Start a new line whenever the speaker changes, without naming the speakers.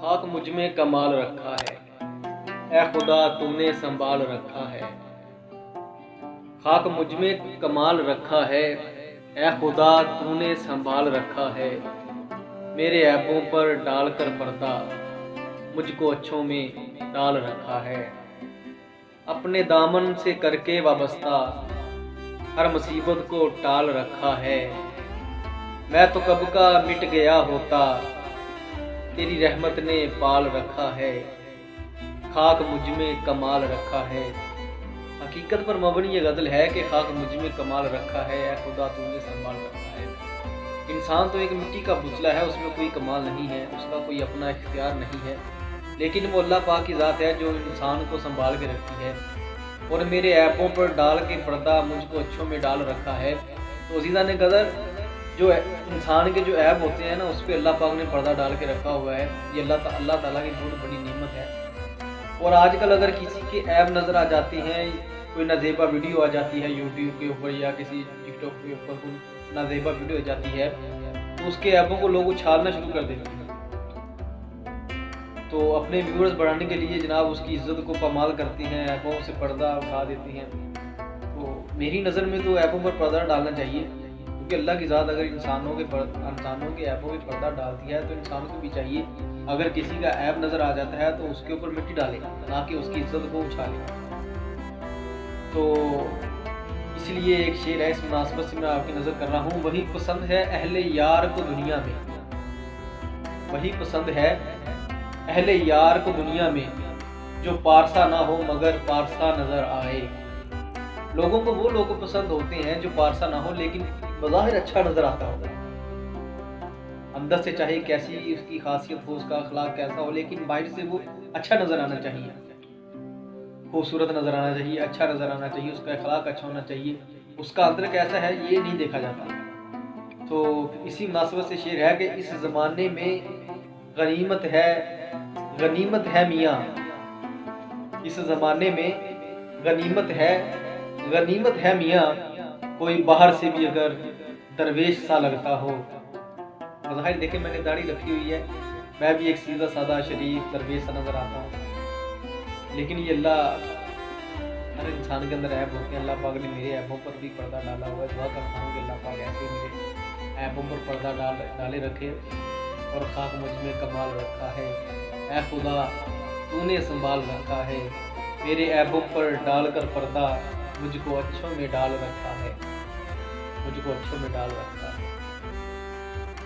खाक मुझ में कमाल रखा है, ऐ खुदा तूने संभाल रखा है। खाक मुझ में कमाल रखा है, ऐ खुदा तूने संभाल रखा है। मेरे ऐबों पर डाल कर पर्दा मुझको अच्छों में डाल रखा है। अपने दामन से करके वाबस्ता हर मुसीबत को टाल रखा है। मैं तो कब का मिट गया होता, तेरी रहमत ने पाल रखा है। खाक मुझ में कमाल रखा है। हकीकत पर मबनी ये गज़ल है कि खाक मुझ में कमाल रखा है, ऐ खुदा तूने संभाल रखा है। इंसान तो एक मिट्टी का पुतला है, उसमें कोई कमाल नहीं है, उसका कोई अपना इख्तियार नहीं है, लेकिन वो अल्लाह पाक की ज़ात है जो इंसान को संभाल के रखती है। और मेरे ऐबों पर डाल के पर्दा मुझको अच्छों में डाल रखा है। तो अज़ीज़ान ने गदर, जो इंसान के जो ऐब होते हैं ना, उस पर अल्लाह पाक ने पर्दा डाल के रखा हुआ है। ये अल्लाह ताला की बहुत बड़ी नेमत है। और आजकल अगर किसी के ऐब नज़र आ जाते हैं, कोई नाजेबा वीडियो आ जाती है यूट्यूब के ऊपर या किसी टिकटॉक के ऊपर कोई नाजेबा वीडियो आ जाती है, तो उसके ऐबों को लोग उछालना शुरू कर देते हैं। तो अपने व्यूअर्स बढ़ाने के लिए जनाब उसकी इज्जत को पमाल करते हैं, ऐबों से पर्दा उठा देते हैं। तो मेरी नज़र में तो ऐबों पर पर्दा डालना चाहिए, क्योंकि अल्लाह की ज़ात अगर इंसानों के ऐबों में पर्दा डालती है तो इंसानों को भी चाहिए अगर किसी का ऐब नज़र आ जाता है तो उसके ऊपर मिट्टी डाले, ना कि उसकी इज्जत को उछाले। तो इसलिए एक शेर है, इस मुनासबत से मैं आपकी नज़र कर रहा हूँ। वही पसंद है अहले यार को दुनिया में, वही पसंद है अहले यार को दुनिया में, जो पारसा ना हो मगर पारसा नज़र आए। लोगों को वो लोग पसंद होते हैं जो पारसा ना हो लेकिन बज़ाहिर अच्छा नज़र आता हो, अंदर से चाहे कैसी उसकी खासियत हो, उसका अखलाक कैसा हो, लेकिन बाहर से वो अच्छा नज़र आना चाहिए, खूबसूरत नज़र आना चाहिए, अच्छा नज़र आना चाहिए, उसका अखलाक अच्छा होना चाहिए। उसका अंदर कैसा है ये नहीं देखा जाता। तो इसी मुनासबत से शेर है कि इस ज़माने में गनीमत है मियाँ, इस ज़माने में गनीमत है मियाँ, कोई बाहर से भी अगर दरवेश सा लगता हो। ज़ाहिर देखे मैंने दाढ़ी रखी हुई है, मैं भी एक सीधा सादा शरीफ दरवेश सा नज़र आता हूँ, लेकिन ये अल्लाह हर इंसान के अंदर ऐब होते हैं। अल्लाह पाक ने मेरे ऐबों पर भी पर्दा डाला हुआ है। दुआ करता हूँ कि अल्लाह पाक ऐसे मेरे ऐबों पर पर्दा डाले रखे। और खाक मुझ में कमाल रखा है, ऐ खुदा तूने संभाल रखा है। मेरे ऐबों पर डाल कर पर्दा मुझको अच्छों में डाल रखा है, मुझको अच्छों में डाल रखा है।